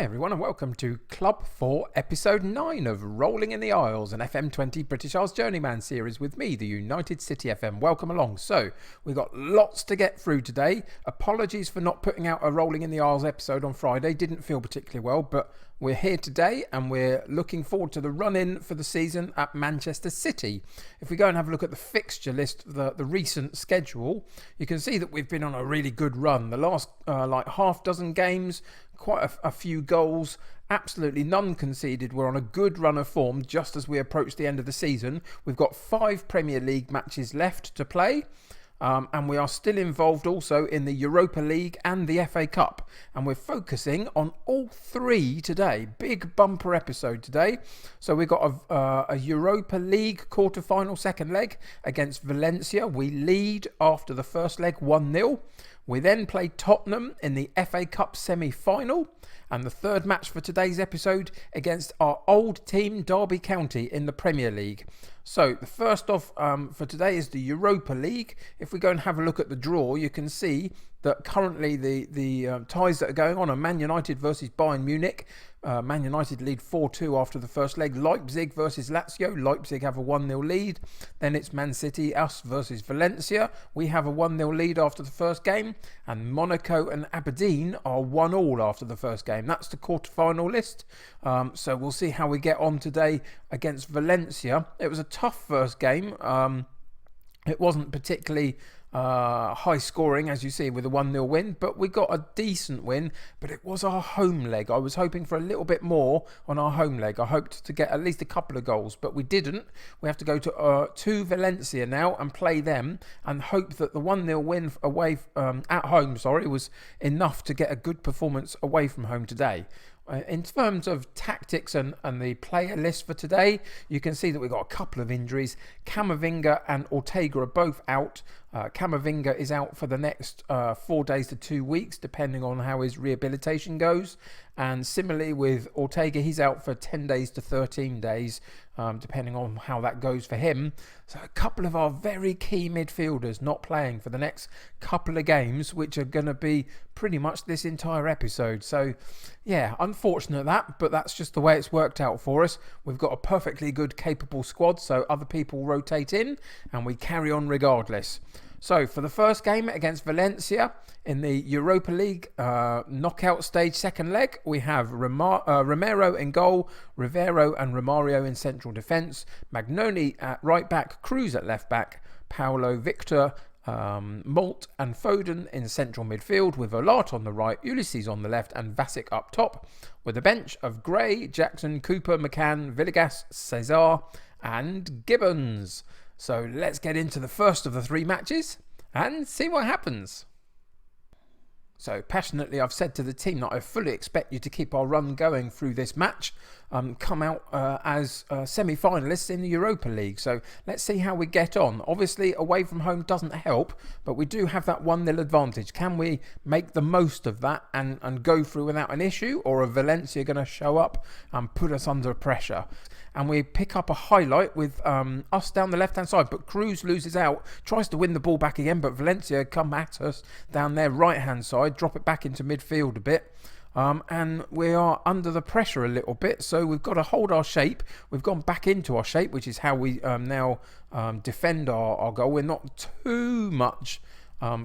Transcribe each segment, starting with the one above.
Hi everyone and welcome to Club 4 episode 9 of Rolling in the Isles, an FM20 British Isles Journeyman series with me, the United City FM. Welcome along. So we've got lots to get through today. Apologies for not putting out a Rolling in the Isles episode on Friday. Didn't feel particularly well, but we're here today and we're looking forward to the run-in for the season at Manchester City. If we go and have a look at the fixture list, the recent schedule, you can see that we've been on a really good run. The last half dozen games, quite a few goals, absolutely none conceded. We're on a good run of form just as we approach the end of the season. We've got 5 Premier League matches left to play. And we are still involved also in the Europa League and the FA Cup. And we're focusing on all 3 today. Big bumper episode today. So we've got a Europa League Quarter Final second leg against Valencia. We lead after the first leg 1-0. We then play Tottenham in the FA Cup semi-final. And the third match for today's episode against our old team, Derby County, in the Premier League. So the first off for today is the Europa League. If we go and have a look at the draw, you can see that currently the ties that are going on are Man United versus Bayern Munich. Man United lead 4-2 after the first leg. Leipzig versus Lazio. Leipzig have a 1-0 lead. Then it's Man City, us versus Valencia. We have a 1-0 lead after the first game. And Monaco and Aberdeen are 1-1 after the first game. That's the quarter-final list. So we'll see how we get on today against Valencia. It was a tough first game. It wasn't particularly high scoring, as you see, with a 1-0 win, but we got a decent win. But it was our home leg. I was hoping for a little bit more on our home leg. I hoped to get at least a couple of goals, but we didn't. We have to go to Valencia now and play them and hope that the 1-0 win away at home was enough to get a good performance away from home today. In terms of tactics and the player list for today, you can see that we've got a couple of injuries. Camavinga and Ortega are both out. Camavinga is out for the next 4 days to 2 weeks, depending on how his rehabilitation goes. And similarly with Ortega, he's out for 10 days to 13 days, depending on how that goes for him. So a couple of our very key midfielders not playing for the next couple of games, which are going to be pretty much this entire episode. So yeah, unfortunate that, but that's just the way it's worked out for us. We've got a perfectly good, capable squad, so other people rotate in and we carry on regardless. So for the first game against Valencia in the Europa League knockout stage second leg, we have Romero in goal, Rivero and Romario in central defence, Magnoni at right back, Cruz at left back, Paulo Victor, Malt and Foden in central midfield with Olart on the right, Ulysses on the left and Vasic up top, with a bench of Gray, Jackson, Cooper, McCann, Villegas, Cesar and Gibbons. So let's get into the first of the 3 matches and see what happens. So passionately, I've said to the team that I fully expect you to keep our run going through this match, come out as semi-finalists in the Europa League. So let's see how we get on. Obviously, away from home doesn't help, but we do have that 1-0 advantage. Can we make the most of that and go through without an issue, or are Valencia going to show up and put us under pressure? And we pick up a highlight with us down the left-hand side, but Cruz loses out, tries to win the ball back again, but Valencia come at us down their right-hand side, drop it back into midfield a bit, and we are under the pressure a little bit, so we've got to hold our shape. We've gone back into our shape, which is how we now defend our goal. We're not too much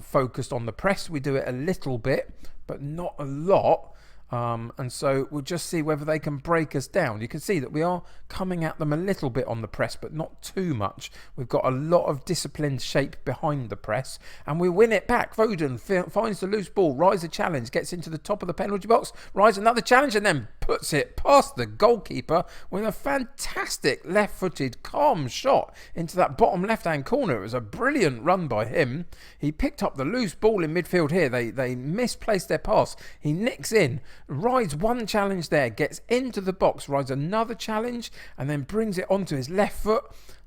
focused on the press. We do it a little bit, but not a lot. And so we'll just see whether they can break us down. You can see that we are coming at them a little bit on the press, but not too much. We've got a lot of disciplined shape behind the press, and we win it back. Foden finds the loose ball, Rise a challenge, gets into the top of the penalty box, Rise another challenge, and then puts it past the goalkeeper with a fantastic left-footed, calm shot into that bottom left-hand corner. It was a brilliant run by him. He picked up the loose ball in midfield here. They misplaced their pass. He nicks in, rides one challenge there, gets into the box, rides another challenge, and then brings it onto his left foot.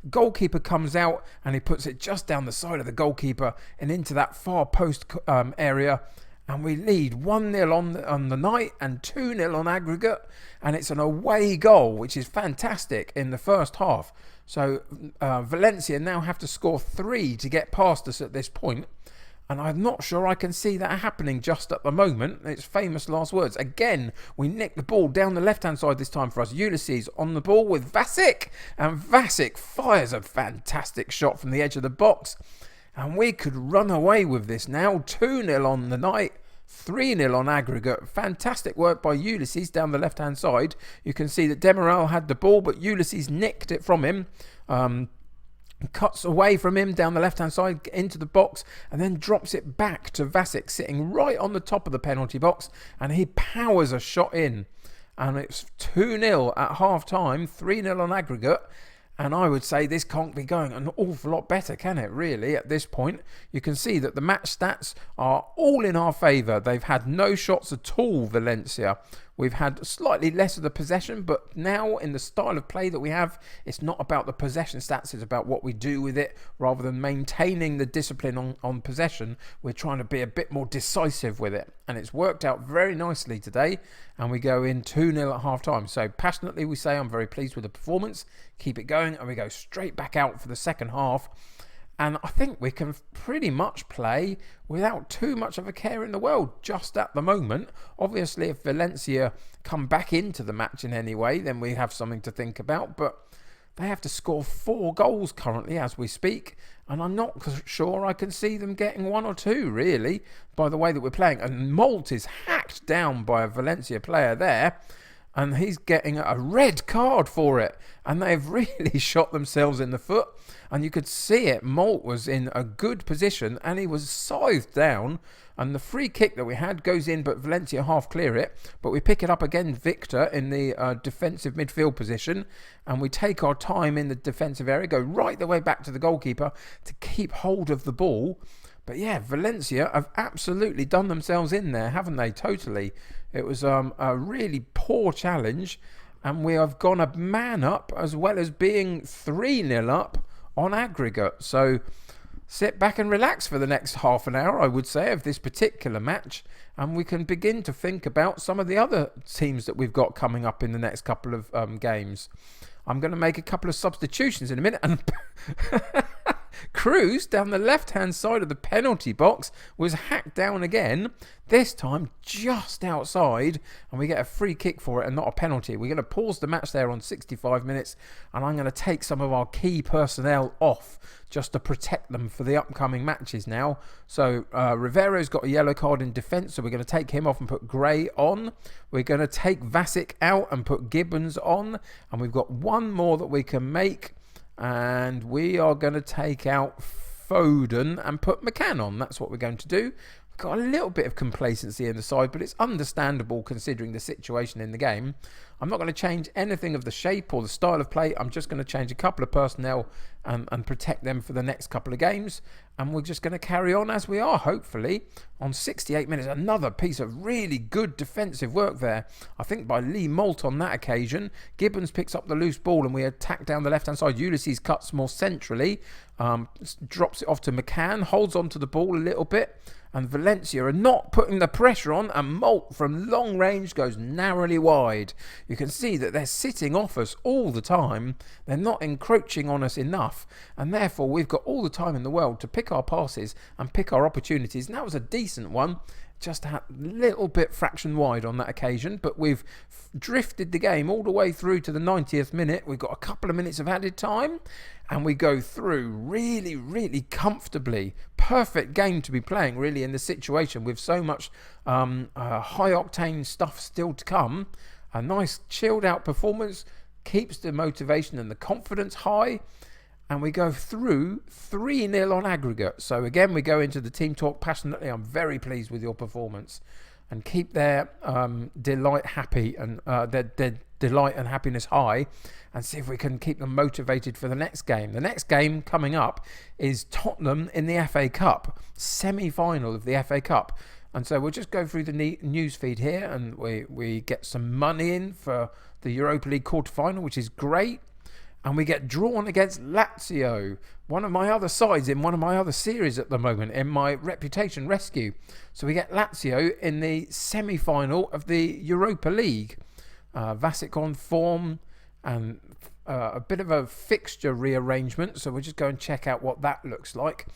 Goalkeeper comes out and he puts it just down the side of the goalkeeper and into that far post area. And we lead 1-0 on the night and 2-0 on aggregate. And it's an away goal, which is fantastic in the first half. So Valencia now have to score 3 to get past us at this point. And I'm not sure I can see that happening just at the moment. It's famous last words. Again, we nick the ball down the left-hand side this time for us. Ulysses on the ball with Vasic. And Vasic fires a fantastic shot from the edge of the box. And we could run away with this now. 2-0 on the night. 3-0 on aggregate. Fantastic work by Ulysses down the left-hand side. You can see that Demiral had the ball, but Ulysses nicked it from him. Cuts away from him down the left-hand side into the box and then drops it back to Vasic sitting right on the top of the penalty box, and he powers a shot in. And it's 2-0 at half-time, 3-0 on aggregate. And I would say this can't be going an awful lot better, can it, really, at this point? You can see that the match stats are all in our favour. They've had no shots at all, Valencia. We've had slightly less of the possession, but now in the style of play that we have, it's not about the possession stats, it's about what we do with it. Rather than maintaining the discipline on possession, we're trying to be a bit more decisive with it. And it's worked out very nicely today, and we go in 2-0 at half-time. So passionately we say I'm very pleased with the performance. Keep it going, and we go straight back out for the second half. And I think we can pretty much play without too much of a care in the world just at the moment. Obviously, if Valencia come back into the match in any way, then we have something to think about. But they have to score 4 goals currently as we speak. And I'm not sure I can see them getting 1 or 2, really, by the way that we're playing. And Malt is hacked down by a Valencia player there. And he's getting a red card for it. And they've really shot themselves in the foot. And you could see it. Malt was in a good position and he was scythed down. And the free kick that we had goes in, but Valencia half clear it. But we pick it up again, Victor, in the defensive midfield position. And we take our time in the defensive area, go right the way back to the goalkeeper to keep hold of the ball. But yeah, Valencia have absolutely done themselves in there, haven't they? Totally. It was a really poor challenge. And we have gone a man up as well as being 3-0 up on aggregate. So sit back and relax for the next half an hour, I would say, of this particular match. And we can begin to think about some of the other teams that we've got coming up in the next couple of games. I'm going to make a couple of substitutions in a minute. And Cruz, down the left-hand side of the penalty box, was hacked down again, this time just outside, and we get a free kick for it and not a penalty. We're going to pause the match there on 65 minutes, and I'm going to take some of our key personnel off just to protect them for the upcoming matches now. So Rivero's got a yellow card in defence, so we're going to take him off and put Gray on. We're going to take Vasic out and put Gibbons on, and we've got one more that we can make. And we are going to take out Foden and put McCann on. That's what we're going to do. We've got a little bit of complacency in the side, but it's understandable considering the situation in the game. I'm not going to change anything of the shape or the style of play. I'm just going to change a couple of personnel and protect them for the next couple of games. And we're just going to carry on as we are, hopefully. On 68 minutes, another piece of really good defensive work there. I think by Lee Malt on that occasion. Gibbons picks up the loose ball and we attack down the left-hand side. Ulysses cuts more centrally, drops it off to McCann, holds on to the ball a little bit. And Valencia are not putting the pressure on, and Malt from long range goes narrowly wide. You can see that they're sitting off us all the time. They're not encroaching on us enough, and therefore we've got all the time in the world to pick our passes and pick our opportunities. And that was a decent one, just a little bit fraction wide on that occasion, but we've drifted the game all the way through to the 90th minute. We've got a couple of minutes of added time, and we go through really, really comfortably. Perfect game to be playing, really, in the situation with so much high-octane stuff still to come. A nice chilled-out performance keeps the motivation and the confidence high, and we go through 3-0 on aggregate. So again, we go into the team talk passionately. I'm very pleased with your performance, and keep their delight happy and their delight and happiness high, and see if we can keep them motivated for the next game. The next game coming up is Tottenham in the FA Cup, semi-final of the FA Cup. And so we'll just go through the news feed here, and we get some money in for the Europa League Quarter Final, which is great. And we get drawn against Lazio, one of my other sides in one of my other series at the moment, in my Reputation Rescue. So we get Lazio in the semi-final of the Europa League. Vasic on form, and a bit of a fixture rearrangement. So we'll just go and check out what that looks like.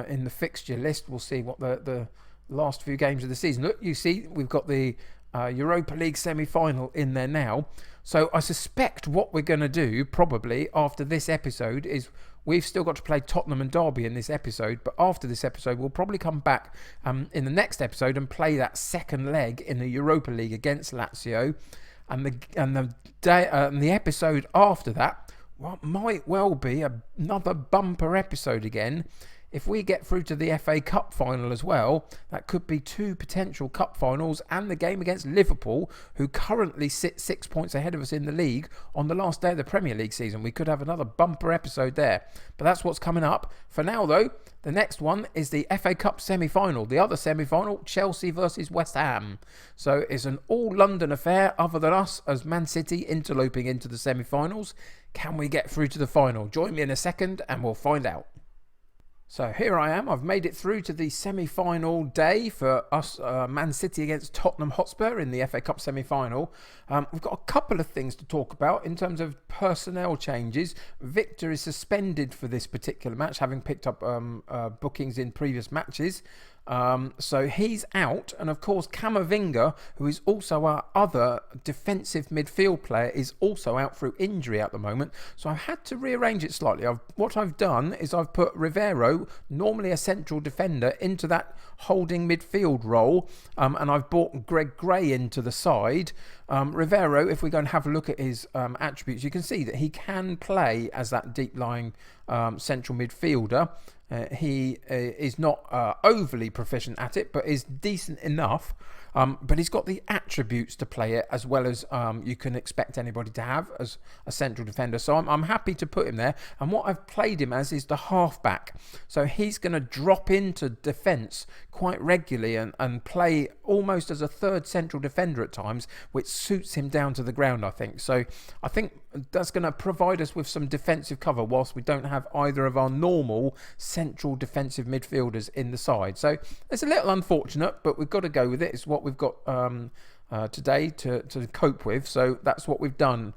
in the fixture list. We'll see what the last few games of the season. Look, you see, we've got the Europa League semi-final in there now. So I suspect what we're going to do probably after this episode is we've still got to play Tottenham and Derby in this episode, but after this episode we'll probably come back in the next episode and play that second leg in the Europa League against Lazio, and the episode after that, what might well be another bumper episode again. If we get through to the FA Cup final as well, that could be 2 potential cup finals and the game against Liverpool, who currently sit 6 points ahead of us in the league on the last day of the Premier League season. We could have another bumper episode there. But that's what's coming up. For now, though, the next one is the FA Cup semi-final. The other semi-final, Chelsea versus West Ham. So it's an all-London affair other than us as Man City interloping into the semi-finals. Can we get through to the final? Join me in a second and we'll find out. So here I am. I've made it through to the semi-final day for us, Man City against Tottenham Hotspur in the FA Cup semi-final. We've got a couple of things to talk about in terms of personnel changes. Victor is suspended for this particular match, having picked up bookings in previous matches. So he's out, and of course Camavinga, who is also our other defensive midfield player, is also out through injury at the moment. So I've had to rearrange it slightly. What I've done is I've put Rivero, normally a central defender, into that holding midfield role, and I've brought Greg Gray into the side. Rivero, if we go and have a look at his attributes, you can see that he can play as that deep-lying central midfielder. He is not overly proficient at it, but is decent enough. But he's got the attributes to play it as well as you can expect anybody to have as a central defender. So I'm happy to put him there. And what I've played him as is the halfback. So he's going to drop into defence quite regularly and play almost as a third central defender at times, which suits him down to the ground, I think. So I think that's going to provide us with some defensive cover whilst we don't have either of our normal central defensive midfielders in the side. So it's a little unfortunate, but we've got to go with it. It's what we've got today to cope with, so that's what we've done.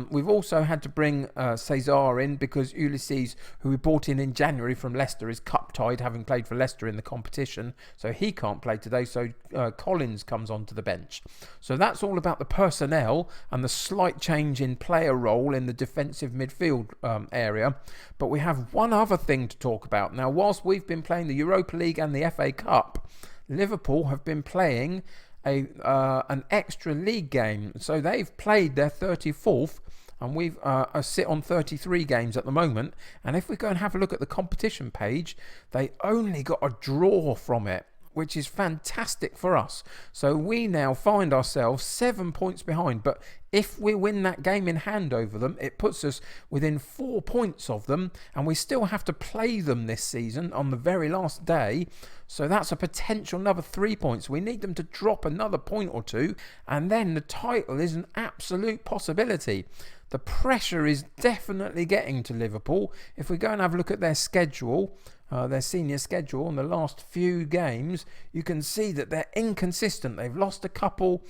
We've also had to bring Cesar in because Ulysses, who we brought in January from Leicester, is cup tied, having played for Leicester in the competition, so he can't play today. So Collins comes onto the bench. So that's all about the personnel and the slight change in player role in the defensive midfield area. But we have one other thing to talk about. Now, whilst we've been playing the Europa League and the FA Cup, Liverpool have been playing an extra league game. So they've played their 34th, and we've sit on 33 games at the moment. And if we go and have a look at the competition page, they only got a draw from it, which is fantastic for us. So we now find ourselves 7 points behind. But if we win that game in hand over them, it puts us within 4 points of them, and we still have to play them this season on the very last day. So that's a potential another 3 points. We need them to drop another point or two, and then the title is an absolute possibility. The pressure is definitely getting to Liverpool. If we go and have a look at their schedule, their senior schedule in the last few games, you can see that they're inconsistent. They've lost a couple,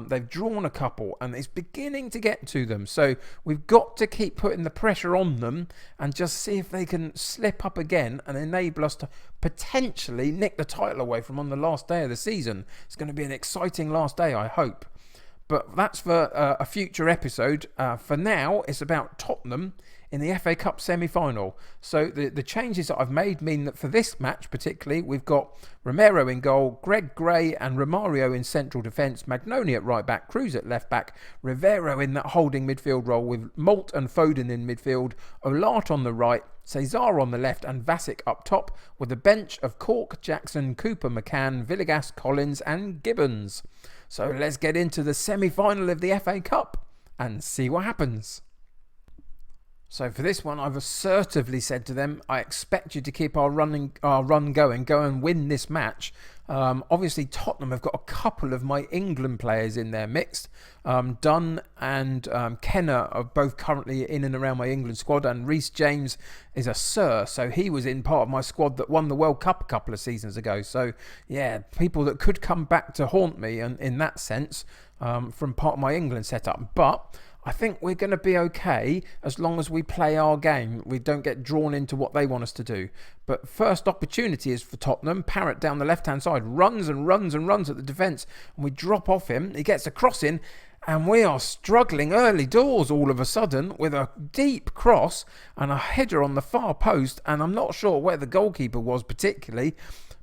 they've drawn a couple, and it's beginning to get to them. So we've got to keep putting the pressure on them and just see if they can slip up again and enable us to potentially nick the title away from on the last day of the season. It's going to be an exciting last day, I hope. But that's for a future episode. For now, it's about Tottenham in the FA Cup semi-final. So the changes that I've made mean that for this match particularly, we've got Romero in goal, Greg Gray and Romario in central defence, Magnoni at right back, Cruz at left back, Rivero in that holding midfield role with Malt and Foden in midfield, Olart on the right, Cesar on the left and Vasic up top, with a bench of Cork, Jackson, Cooper, McCann, Villegas, Collins and Gibbons. So let's get into the semi-final of the FA Cup and see what happens. So for this one, I've assertively said to them, I expect you to keep our run going, go and win this match. Obviously, Tottenham have got a couple of my England players in their mix. Dunn and Kenner are both currently in and around my England squad, and Reece James is a Sir, so he was in part of my squad that won the World Cup a couple of seasons ago. So yeah, people that could come back to haunt me in that sense from part of my England setup. But I think we're going to be okay as long as we play our game. We don't get drawn into what they want us to do. But first opportunity is for Tottenham. Parrott down the left-hand side runs and runs and runs at the defence. And we drop off him. He gets a cross in. And we are struggling early doors all of a sudden with a deep cross and a header on the far post. And I'm not sure where the goalkeeper was particularly.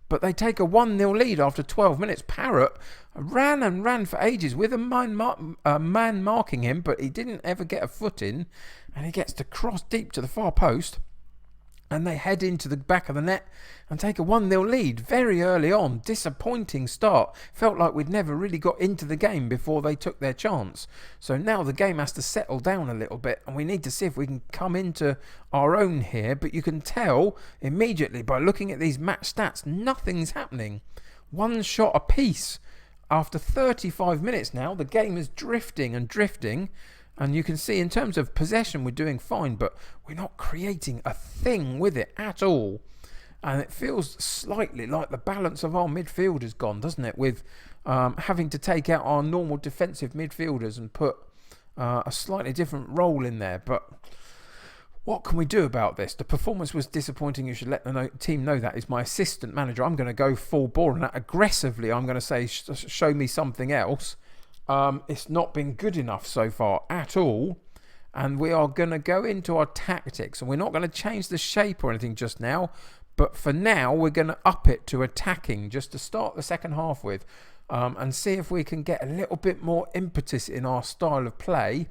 But they take a 1-0 lead after 12 minutes. Parrott ran and ran for ages with a man marking him, but he didn't ever get a foot in. And he gets to cross deep to the far post. And they head into the back of the net and take a 1-0 lead very early on. Disappointing start. Felt like we'd never really got into the game before they took their chance. So now the game has to settle down a little bit and we need to see if we can come into our own here. But you can tell immediately by looking at these match stats, nothing's happening. One shot apiece. After 35 minutes now, the game is drifting and drifting. And you can see in terms of possession, we're doing fine, but we're not creating a thing with it at all. And it feels slightly like the balance of our midfield has gone, doesn't it? With having to take out our normal defensive midfielders and put a slightly different role in there. But what can we do about this? The performance was disappointing. You should let the team know that. Is my assistant manager. I'm going to go full bore on that aggressively. I'm going to say, show me something else. It's not been good enough so far at all, and we are going to go into our tactics, and we're not going to change the shape or anything just now, but for now we're going to up it to attacking just to start the second half with, and see if we can get a little bit more impetus in our style of play.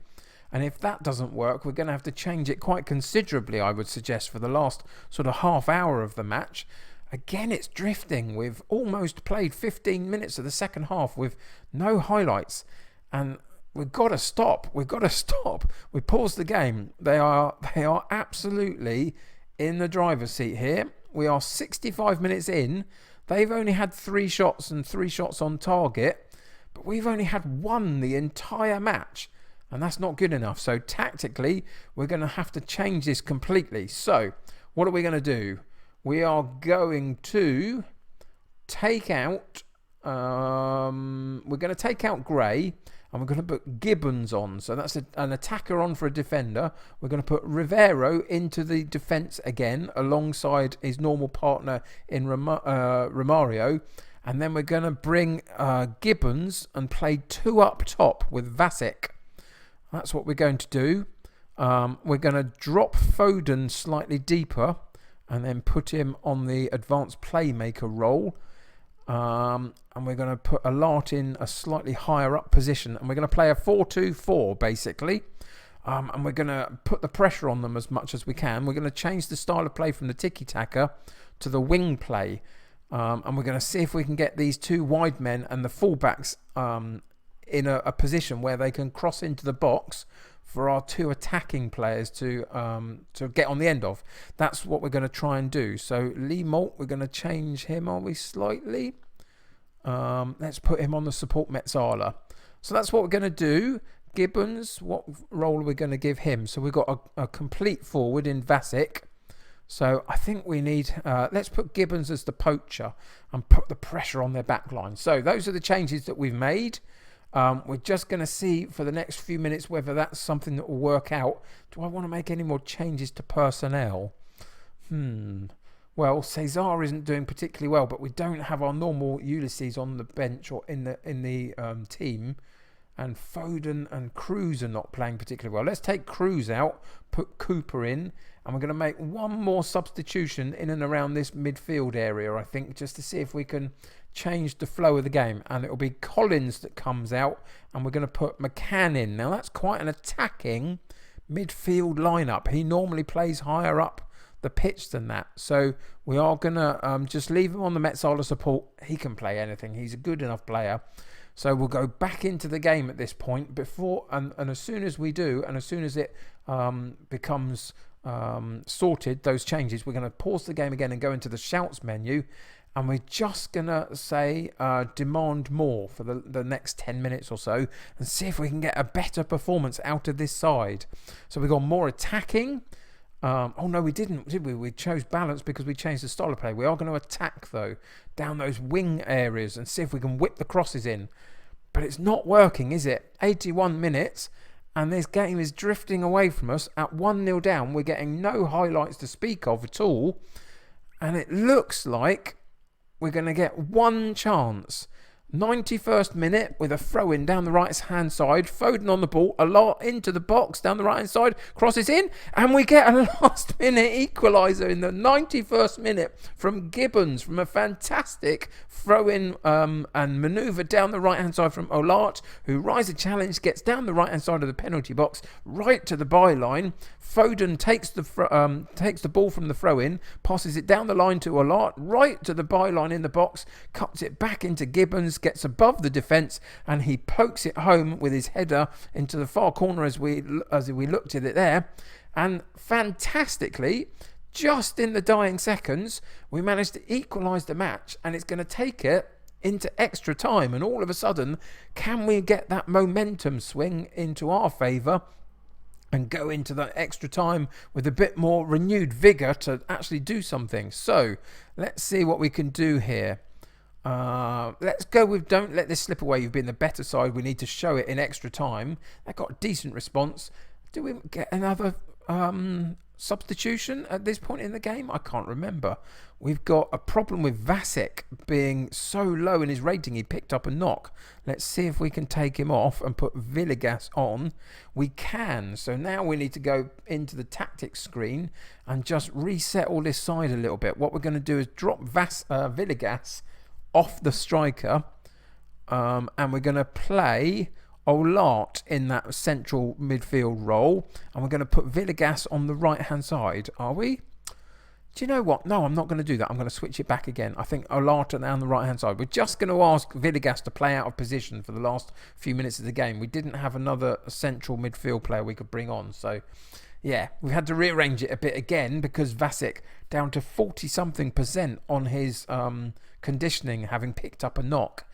And if that doesn't work, we're going to have to change it quite considerably, I would suggest, for the last sort of half hour of the match. Again, it's drifting. We've almost played 15 minutes of the second half with no highlights. And we've got to stop. We've got to stop. We pause the game. They are absolutely in the driver's seat here. We are 65 minutes in. They've only had 3 shots and 3 shots on target. But we've only had 1 the entire match. And that's not good enough. So tactically, we're going to have to change this completely. So what are we going to do? We are going to take out, we're going to take out Gray and we're going to put Gibbons on. So that's an attacker on for a defender. We're going to put Rivero into the defence again alongside his normal partner in Romario. And then we're going to bring Gibbons and play 2 up top with Vasek. That's what we're going to do. We're going to drop Foden slightly deeper and then put him on the advanced playmaker role. And we're going to put Alart in a slightly higher up position. And we're going to play a 4-2-4, basically. And we're going to put the pressure on them as much as we can. We're going to change the style of play from the tiki-taka to the wing play. And we're going to see if we can get these 2 wide men and the fullbacks in a position where they can cross into the box for our 2 attacking players to get on the end of. That's what we're going to try and do. So Lee Malt, we're going to change him, are we, slightly? Let's put him on the support Metzala. So that's what we're going to do. Gibbons, what role are we going to give him? So we've got a complete forward in Vasek. So I think we need, let's put Gibbons as the poacher and put the pressure on their back line. So those are the changes that we've made. We're just going to see for the next few minutes whether that's something that will work out. Do I want to make any more changes to personnel? Well, Cesar isn't doing particularly well, but we don't have our normal Ulysses on the bench or in the team. And Foden and Cruz are not playing particularly well. Let's take Cruz out, put Cooper in, and we're going to make one more substitution in and around this midfield area, I think, just to see if we can change the flow of the game. And it'll be Collins that comes out, and we're going to put McCann in. Now, that's quite an attacking midfield lineup. He normally plays higher up the pitch than that. So we are going to just leave him on the Metzala support. He can play anything. He's a good enough player. So we'll go back into the game at this point before, and as soon as we do, and as soon as it becomes sorted, those changes, we're going to pause the game again and go into the shouts menu, and we're just going to say demand more for the next 10 minutes or so and see if we can get a better performance out of this side. So we've got more attacking. Oh no, we didn't, did we? We chose balance because we changed the style of play. We are going to attack though down those wing areas and see if we can whip the crosses in. But it's not working, is it? 81 minutes and this game is drifting away from us at 1-0 down. We're getting no highlights to speak of at all, and it looks like we're going to get one chance. 91st minute with a throw-in down the right-hand side. Foden on the ball, a lot into the box down the right-hand side. Crosses in, and we get a last-minute equaliser in the 91st minute from Gibbons from a fantastic throw-in and manoeuvre down the right-hand side from Olart, who rises a challenge, gets down the right-hand side of the penalty box, right to the byline. Foden takes the ball from the throw-in, passes it down the line to Olart, right to the byline in the box, cuts it back into Gibbons, gets above the defence, and he pokes it home with his header into the far corner as we looked at it there. And fantastically, just in the dying seconds, we managed to equalise the match, and it's going to take it into extra time. And all of a sudden, can we get that momentum swing into our favour and go into that extra time with a bit more renewed vigour to actually do something? So let's see what we can do here. Let's go with don't let this slip away. You've been the better side. We need to show it in extra time. That got a decent response. Do we get another substitution at this point in the game? I can't remember. We've got a problem with Vasek being so low in his rating. He picked up a knock. Let's see if we can take him off and put Villegas on. We can. So now we need to go into the tactics screen and just reset all this side a little bit. What we're going to do is drop Villegas off the striker, and we're going to play Olart in that central midfield role, and we're going to put Villegas on the right hand side. Are we? Do you know what? No, I'm not going to do that. I'm going to switch it back again. I think Olart down the right hand side. We're just going to ask Villegas to play out of position for the last few minutes of the game. We didn't have another central midfield player we could bring on, so yeah, we had to rearrange it a bit again because Vasek down to 40-something% on his conditioning, having picked up a knock.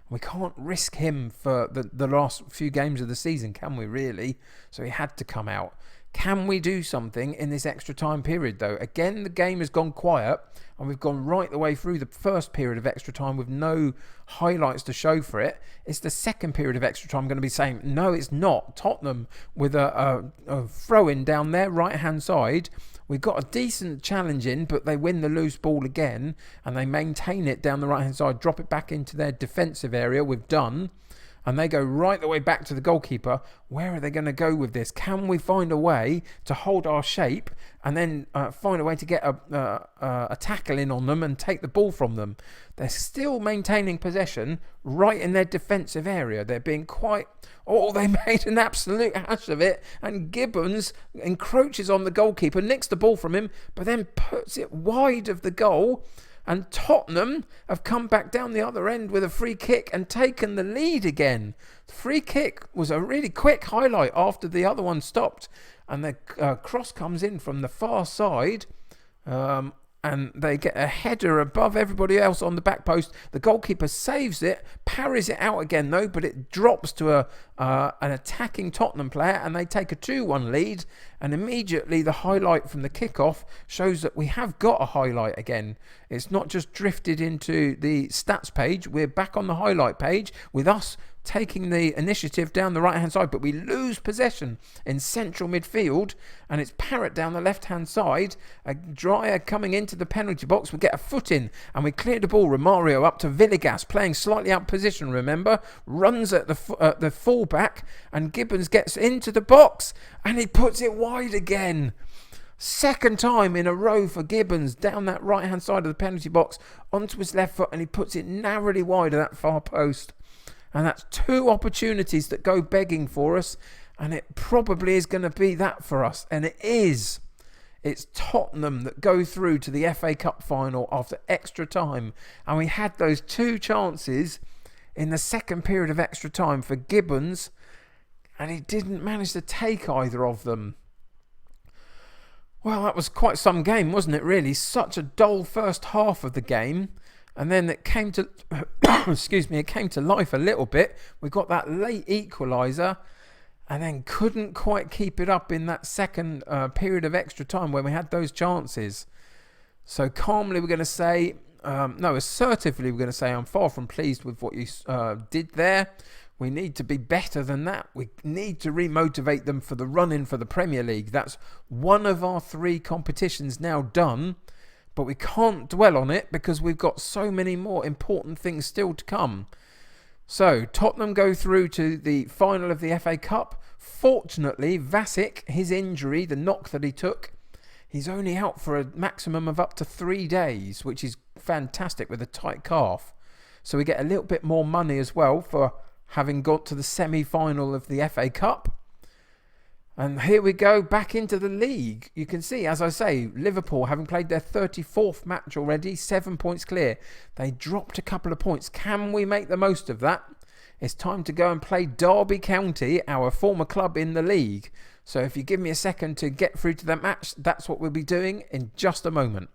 We can't risk him for the last few games of the season, can we really? So he had to come out. Can we do something in this extra time period though? Again, the game has gone quiet and we've gone right the way through the first period of extra time with no highlights to show for it. It's the second period of extra time I'm going to be saying, no, it's not. Tottenham with a throw-in down their right-hand side. We've got a decent challenge in, but they win the loose ball again and they maintain it down the right-hand side, drop it back into their defensive area. We've done. And they go right the way back to the goalkeeper. Where are they going to go with this? Can we find a way to hold our shape and then find a way to get a tackle in on them and take the ball from them? They're still maintaining possession right in their defensive area. They're being quite... Oh, they made an absolute hash of it. And Gibbons encroaches on the goalkeeper, nicks the ball from him, but then puts it wide of the goal. And Tottenham have come back down the other end with a free kick and taken the lead again. The free kick was a really quick highlight after the other one stopped. And the cross comes in from the far side. And they get a header above everybody else on the back post. The goalkeeper saves it, parries it out again though, but it drops to an attacking Tottenham player and they take a 2-1 lead. And immediately the highlight from the kickoff shows that we have got a highlight again. It's not just drifted into the stats page. We're back on the highlight page with us taking the initiative down the right hand side, but we lose possession in central midfield and it's Parrott down the left hand side. A Dryer coming into the penalty box, we get a foot in and we clear the ball. Romario up to Villegas, playing slightly out position, remember, runs at the fullback and Gibbons gets into the box and he puts it wide again. Second time in a row for Gibbons down that right hand side of the penalty box onto his left foot and he puts it narrowly wide of that far post. And that's two opportunities that go begging for us. And it probably is going to be that for us. And it is. It's Tottenham that go through to the FA Cup final after extra time. And we had those two chances in the second period of extra time for Gibbons. And he didn't manage to take either of them. Well, that was quite some game, wasn't it, really? Such a dull first half of the game. And then it came to, it came to life a little bit. We got that late equaliser and then couldn't quite keep it up in that second period of extra time when we had those chances. So calmly we're going to say, assertively we're going to say, I'm far from pleased with what you did there. We need to be better than that. We need to remotivate them for the run-in for the Premier League. That's one of our 3 competitions now done, but we can't dwell on it because we've got so many more important things still to come. So, Tottenham go through to the final of the FA Cup. Fortunately, Vasic, his injury, the knock that he took, he's only out for a maximum of up to 3 days, which is fantastic with a tight calf. So we get a little bit more money as well for having got to the semi-final of the FA Cup. And here we go back into the league. You can see, as I say, Liverpool having played their 34th match already, 7 points clear. They dropped a couple of points. Can we make the most of that? It's time to go and play Derby County, our former club in the league. So if you give me a second to get through to that match, that's what we'll be doing in just a moment.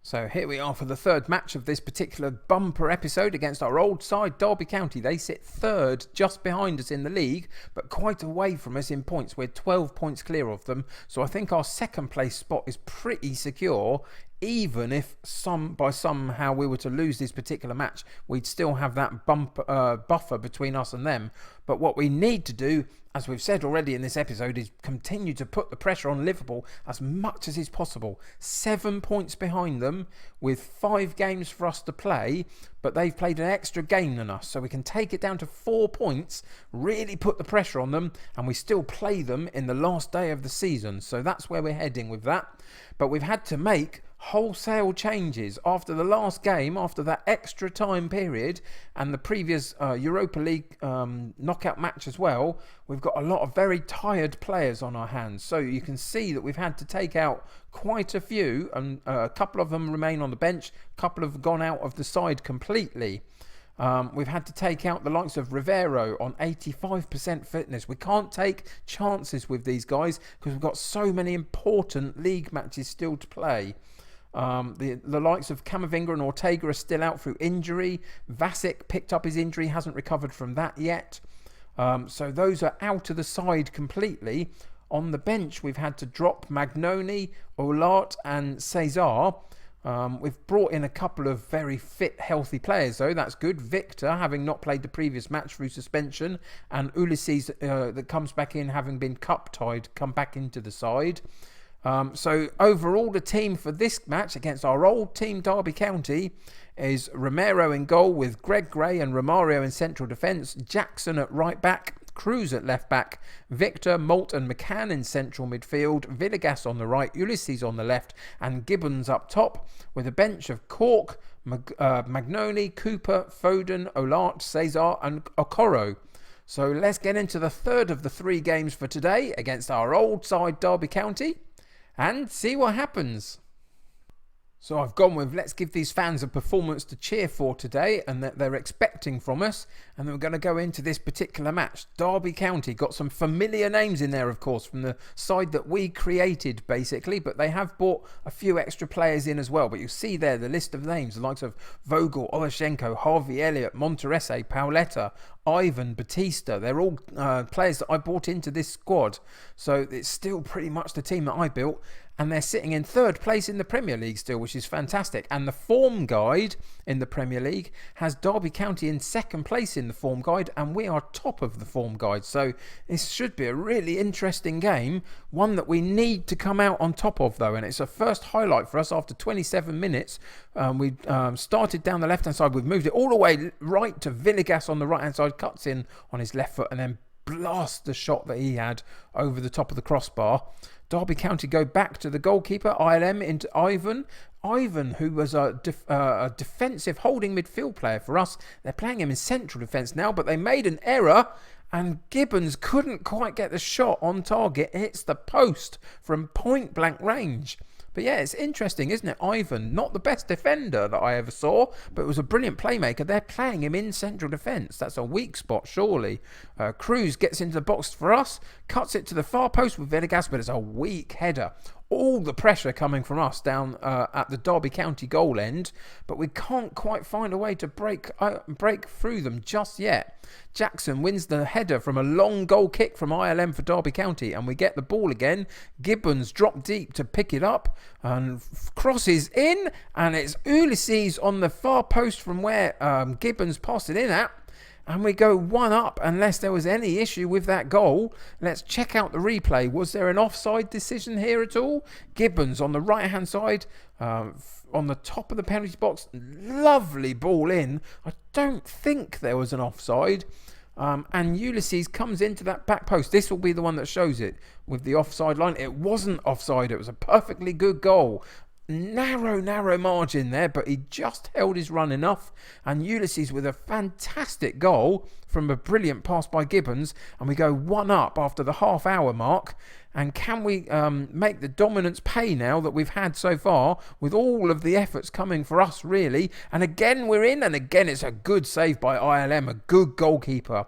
So here we are for the 3rd match of this particular bumper episode against our old side, Derby County. They sit 3rd, just behind us in the league, but quite away from us in points. We're 12 points clear of them. So I think our 2nd place spot is pretty secure. Even if somehow we were to lose this particular match, we'd still have that buffer between us and them. But what we need to do, as we've said already in this episode, is continue to put the pressure on Liverpool as much as is possible. 7 points behind them with 5 games for us to play, but they've played an extra game than us. So we can take it down to 4 points, really put the pressure on them, and we still play them in the last day of the season. So that's where we're heading with that. But we've had to make wholesale changes after the last game, after that extra time period and the previous Europa League knockout match as well. We've got a lot of very tired players on our hands, so you can see that we've had to take out quite a few, and a couple of them remain on the bench, a couple have gone out of the side completely. We've had to take out the likes of Rivero on 85% fitness. We can't take chances with these guys because we've got so many important league matches still to play. The likes of Camavinga and Ortega are still out through injury. Vasic picked up his injury, hasn't recovered from that yet. So those are out of the side completely. On the bench, we've had to drop Magnoni, Olart and Cesar. We've brought in a couple of very fit, healthy players, though. That's good. Victor, having not played the previous match through suspension, and Ulysses, that comes back in, having been cup-tied, come back into the side. So overall, the team for this match against our old team, Derby County, is Romero in goal with Greg Gray and Romario in central defence, Jackson at right back, Cruz at left back, Victor, Malt and McCann in central midfield, Villegas on the right, Ulysses on the left and Gibbons up top, with a bench of Cork, Magnoni, Cooper, Foden, Olart, Cesar and Okoro. So let's get into the 3rd of the 3 games for today against our old side Derby County and see what happens. So I've gone with, let's give these fans a performance to cheer for today and that they're expecting from us. And then we're going to go into this particular match. Derby County got some familiar names in there, of course, from the side that we created, basically. But they have brought a few extra players in as well. But you see there the list of names, the likes of Vogel, Oleshenko, Harvey Elliott, Monterese, Paoletta, Ivan, Batista. They're all players that I brought into this squad. So it's still pretty much the team that I built. And they're sitting in 3rd place in the Premier League still, which is fantastic. And the form guide in the Premier League has Derby County in 2nd place in the form guide, and we are top of the form guide. So this should be a really interesting game, one that we need to come out on top of, though. And it's a first highlight for us after 27 minutes. We started down the left-hand side. We've moved it all the way right to Villegas on the right-hand side, cuts in on his left foot, and then blasts the shot that he had over the top of the crossbar. Derby County go back to the goalkeeper, ILM, into Ivan. Ivan, who was a defensive holding midfield player for us. They're playing him in central defence now, but they made an error and Gibbons couldn't quite get the shot on target. It hits the post from point blank range. But yeah, it's interesting, isn't it? Ivan, not the best defender that I ever saw, but was a brilliant playmaker. They're playing him in central defence. That's a weak spot, surely. Cruz gets into the box for us, cuts it to the far post with Villegas, but it's a weak header. All the pressure coming from us down at the Derby County goal end, but we can't quite find a way to break through them just yet. Jackson wins the header from a long goal kick from ILM for Derby County, and we get the ball again. Gibbons dropped deep to pick it up and crosses in, and it's Ulysses on the far post from where Gibbons passed it in at. and we go 1-up unless there was any issue with that goal. Let's check out the replay. Was there an offside decision here at all? Gibbons on the right hand side, on the top of the penalty box, lovely ball in. I don't think there was an offside. And Ulysses comes into that back post. This will be the one that shows it with the offside line. It wasn't offside. It was a perfectly good goal. Narrow margin there, but he just held his run enough. And Ulysses with a fantastic goal from a brilliant pass by Gibbons. And we go 1-up after the half-hour mark. And can we make the dominance pay now that we've had so far with all of the efforts coming for us, really? And again, we're in, and again, it's a good save by ILM, a good goalkeeper.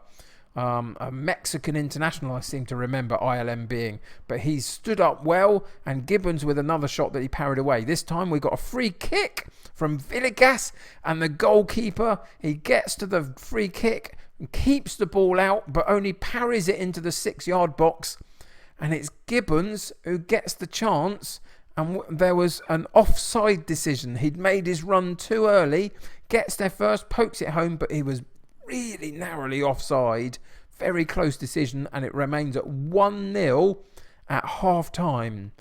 A Mexican international, I seem to remember ILM being. But he's stood up well, and Gibbons with another shot that he parried away. This time we got a free kick from Villegas, and the goalkeeper, he gets to the free kick and keeps the ball out, but only parries it into the 6-yard box. And it's Gibbons who gets the chance, and there was an offside decision. He'd made his run too early, gets there first, pokes it home, but he was really narrowly offside. Very close decision, and it remains at 1-0 at half-time.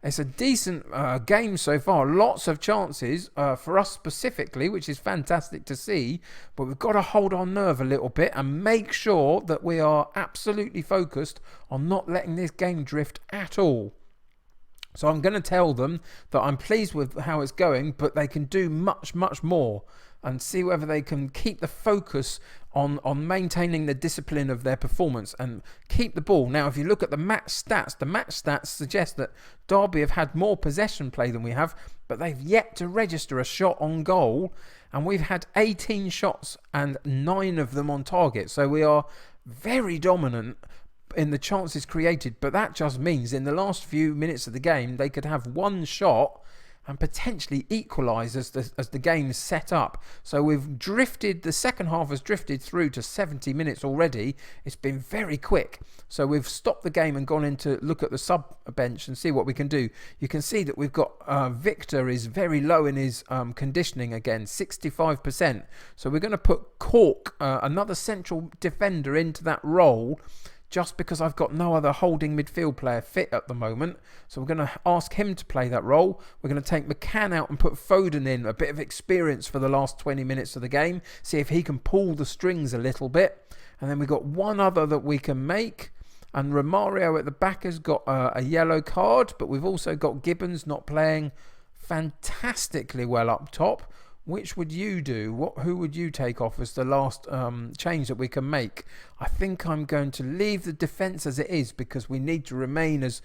It's a decent game so far. Lots of chances for us specifically, which is fantastic to see. But we've got to hold our nerve a little bit and make sure that we are absolutely focused on not letting this game drift at all. So I'm going to tell them that I'm pleased with how it's going, but they can do much more, and see whether they can keep the focus on maintaining the discipline of their performance and keep the ball. Now, if you look at the match stats suggest that Derby have had more possession play than we have, but they've yet to register a shot on goal, and we've had 18 shots and 9 of them on target. So we are very dominant in the chances created, but that just means in the last few minutes of the game they could have one shot and potentially equalise as the game's set up. So we've drifted, the second half has drifted through to 70 minutes already. It's been very quick. So we've stopped the game and gone in to look at the sub bench and see what we can do. You can see that we've got Victor is very low in his conditioning again, 65%. So we're going to put Cork, another central defender, into that role, just because I've got no other holding midfield player fit at the moment. So we're going to ask him to play that role. We're going to take McCann out and put Foden in, a bit of experience for the last 20 minutes of the game, see if he can pull the strings a little bit. And then we've got one other that we can make, and Romario at the back has got a yellow card, but we've also got Gibbons not playing fantastically well up top. Which would you do? Who would you take off as the last change that we can make? I think I'm going to leave the defence as it is, because we need to remain as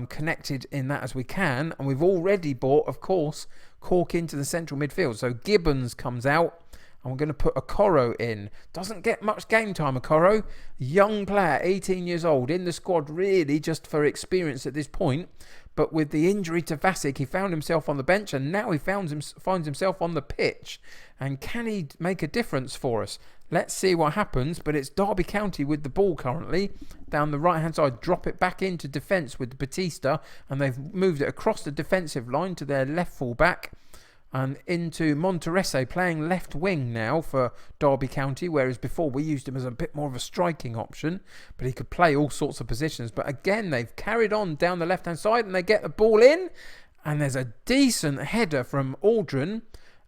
connected in that as we can. And we've already brought, of course, Cork into the central midfield. So Gibbons comes out, and we're going to put Okoro in. Doesn't get much game time, Okoro. Young player, 18 years old, in the squad really just for experience at this point. But with the injury to Vasic, he found himself on the bench, and now he finds himself on the pitch. And can he make a difference for us? Let's see what happens. But it's Derby County with the ball currently. Down the right-hand side, drop it back into defence with Batista. And they've moved it across the defensive line to their left full-back. And into Monterese playing left wing now for Derby County, whereas before we used him as a bit more of a striking option, but he could play all sorts of positions. But again, they've carried on down the left-hand side, and they get the ball in, and there's a decent header from Aldrin,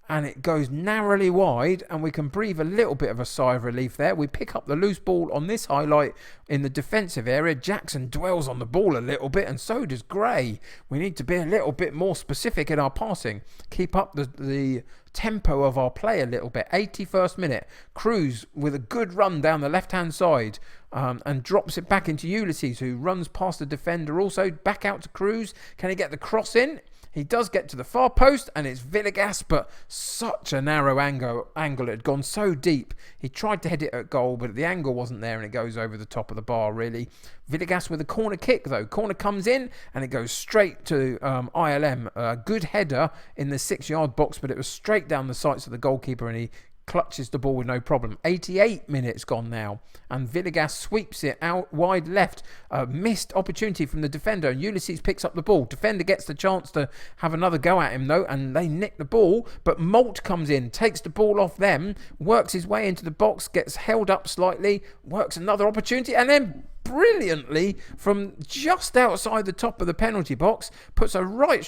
and it goes narrowly wide, and we can breathe a little bit of a sigh of relief there. We pick up the loose ball on this highlight in the defensive area. Jackson dwells on the ball a little bit, and so does Gray. We need to be a little bit more specific in our passing. Keep up the tempo of our play a little bit. 81st minute. Cruz with a good run down the left-hand side and drops it back into Ulysses, who runs past the defender also. Back out to Cruz. Can he get the cross in? He does get to the far post, and it's Villegas, but such a narrow angle. It had gone so deep. He tried to head it at goal, but the angle wasn't there, and it goes over the top of the bar, really. Villegas with a corner kick, though. Corner comes in, and it goes straight to ILM. A good header in the 6-yard box, but it was straight down the sights of the goalkeeper, and he clutches the ball with no problem. 88 minutes gone now, and Villegas sweeps it out wide left. A missed opportunity from the defender, and Ulysses picks up the ball. Defender gets the chance to have another go at him though, and they nick the ball, but Molt comes in, takes the ball off them, works his way into the box, gets held up slightly, works another opportunity, and then brilliantly from just outside the top of the penalty box puts a right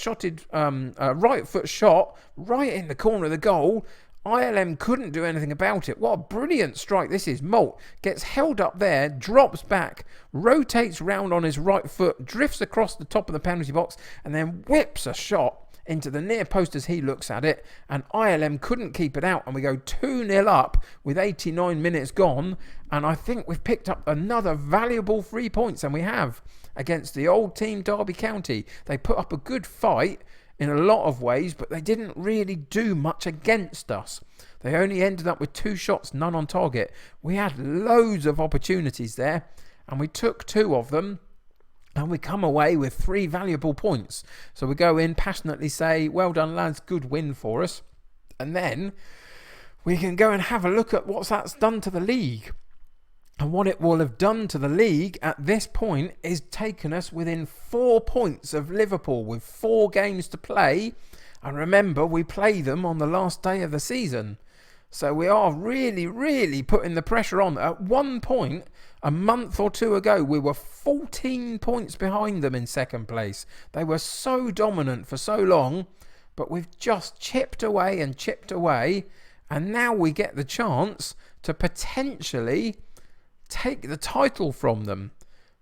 foot shot right in the corner of the goal. ILM couldn't do anything about it. What a brilliant strike this is. Molt gets held up there, drops back, rotates round on his right foot, drifts across the top of the penalty box, and then whips a shot into the near post as he looks at it, and ILM couldn't keep it out, and we go 2-0 up with 89 minutes gone, and I think we've picked up another valuable 3 points, and we have, against the old team Derby County. They put up a good fight in a lot of ways, but they didn't really do much against us. They only ended up with 2 shots, none on target. We had loads of opportunities there, and we took 2 of them, and we come away with 3 valuable points. So we go in, passionately say, well done lads, good win for us. And then we can go and have a look at what that's done to the league. And what it will have done to the league at this point is taken us within 4 points of Liverpool with 4 games to play. And remember, we play them on the last day of the season. So we are really, really putting the pressure on. At one point, a month or 2 ago, we were 14 points behind them in second place. They were so dominant for so long, but we've just chipped away, and now we get the chance to potentially take the title from them.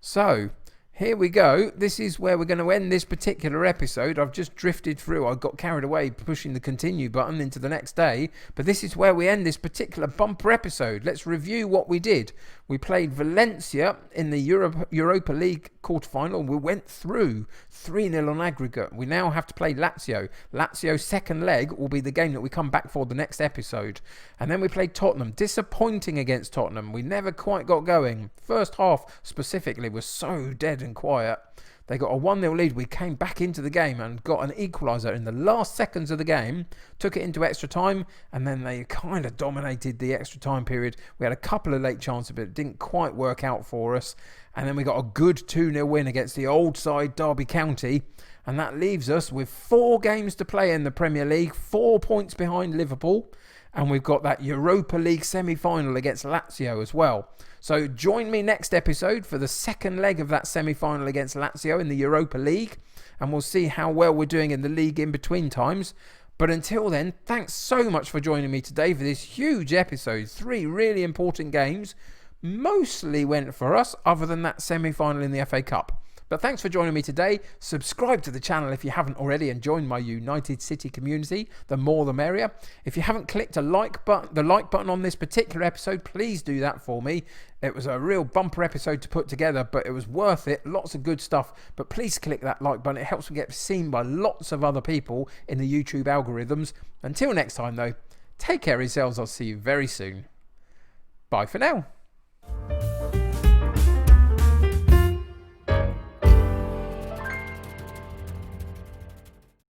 So here we go. This is where we're going to end this particular episode. I've just drifted through. I got carried away pushing the continue button into the next day. But this is where we end this particular bumper episode. Let's review what we did. We played Valencia in the Europa League Quarter Final. We went through 3-0 on aggregate. We now have to play Lazio. Lazio's second leg will be the game that we come back for the next episode. And then we played Tottenham. Disappointing against Tottenham. We never quite got going. First half specifically was so dead and quiet. They got a 1-0 lead. We came back into the game and got an equaliser in the last seconds of the game, took it into extra time, and then they kind of dominated the extra time period. We had a couple of late chances, but it didn't quite work out for us. And then we got a good 2-0 win against the old side Derby County, and that leaves us with 4 games to play in the Premier League, 4 points behind Liverpool, and we've got that Europa League semi-final against Lazio as well. So join me next episode for the second leg of that semi-final against Lazio in the Europa League, and we'll see how well we're doing in the league in between times. But until then, thanks so much for joining me today for this huge episode. 3 really important games. Mostly went for us, other than that semi-final in the FA Cup. But thanks for joining me today. Subscribe to the channel if you haven't already, and join my United City community. The more the merrier. If you haven't clicked the like button on this particular episode, please do that for me. It was a real bumper episode to put together, but it was worth it. Lots of good stuff. But please click that like button. It helps me get seen by lots of other people in the YouTube algorithms. Until next time though, take care of yourselves. I'll see you very soon. Bye for now.